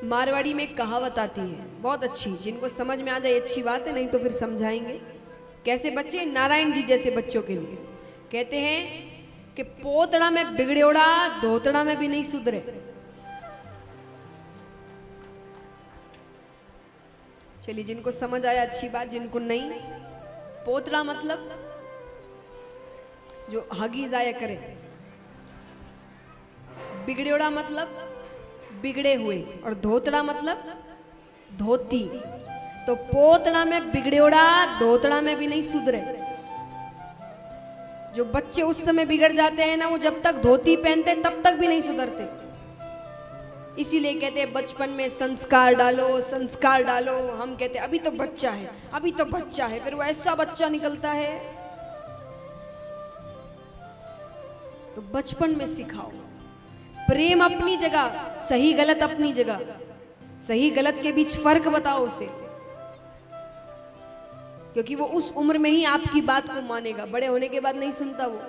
मारवाड़ी में एक कहावत आती है बहुत अच्छी, जिनको समझ में आ जाए अच्छी बात है, नहीं तो फिर समझाएंगे। कैसे बच्चे, नारायण जी जैसे बच्चों के लिए कहते हैं कि पोतड़ा में बिगड़ेड़ा धोतड़ा में भी नहीं सुधरे। चलिए, जिनको समझ आया अच्छी बात, जिनको नहीं, पोतड़ा मतलब जो हगी जाया करे, बिगड़ेड़ा मतलब बिगड़े हुए, और धोतड़ा मतलब धोती। तो पोतड़ा में बिगड़ेड़ा धोतड़ा में भी नहीं सुधरे। जो बच्चे उस समय बिगड़ जाते हैं ना, वो जब तक धोती पहनते तब तक भी नहीं सुधरते। इसीलिए कहते हैं बचपन में संस्कार डालो, संस्कार डालो। हम कहते हैं अभी तो बच्चा है, अभी तो बच्चा है, फिर वो ऐसा बच्चा निकलता है। तो बचपन में सिखाओ। प्रेम अपनी जगह, सही गलत अपनी जगह, सही गलत के बीच फर्क बताओ उसे, क्योंकि वो उस उम्र में ही आपकी बात को मानेगा, बड़े होने के बाद नहीं सुनता वो।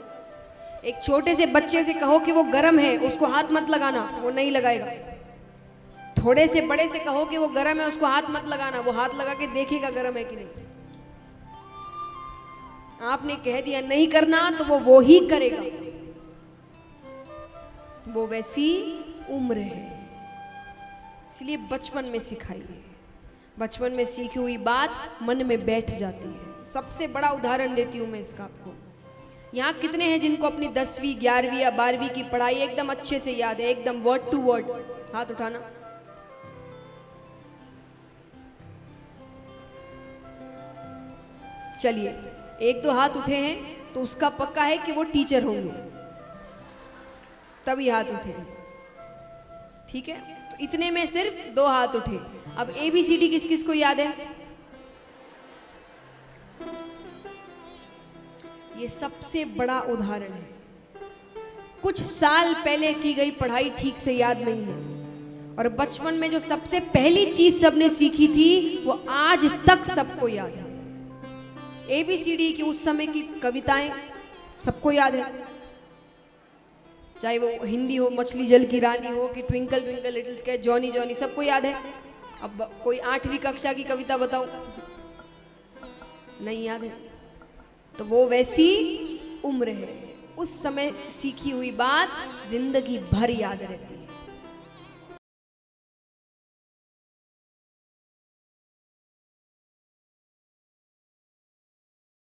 एक छोटे से बच्चे से कहो कि वो गर्म है, उसको हाथ मत लगाना, वो नहीं लगाएगा। थोड़े से बड़े से कहो कि वो गर्म है, उसको हाथ मत लगाना, वो हाथ लगा के देखेगा गर्म है कि नहीं। आपने कह दिया नहीं करना तो वो ही करेगा। वो वैसी उम्र है, इसलिए बचपन में सिखाइए। बचपन में सीखी हुई बात मन में बैठ जाती है। सबसे बड़ा उदाहरण देती हूं मैं इसका आपको। यहाँ कितने हैं जिनको अपनी 10वीं 11वीं या 12वीं की पढ़ाई एकदम अच्छे से याद है, एकदम वर्ड टू वर्ड? हाथ उठाना। चलिए, एक दो हाथ उठे हैं तो उसका पक्का है कि वो टीचर होंगे, तभी हाथ उठे। ठीक है, तो इतने में सिर्फ 2 हाथ उठे। अब ABCD किस किस को याद है? ये सबसे बड़ा उदाहरण है। कुछ साल पहले की गई पढ़ाई ठीक से याद नहीं है, और बचपन में जो सबसे पहली चीज सबने सीखी थी वो आज तक सबको याद है। ABCD की उस समय की कविताएं सबको याद है, चाहे वो हिंदी हो, मछली जल की रानी हो, कि twinkle twinkle little star, Johnny Johnny, सबको याद है। अब कोई 8वीं कक्षा की कविता बताओ, नहीं याद है। तो वो वैसी उम्र है, उस समय सीखी हुई बात जिंदगी भर याद रहती है।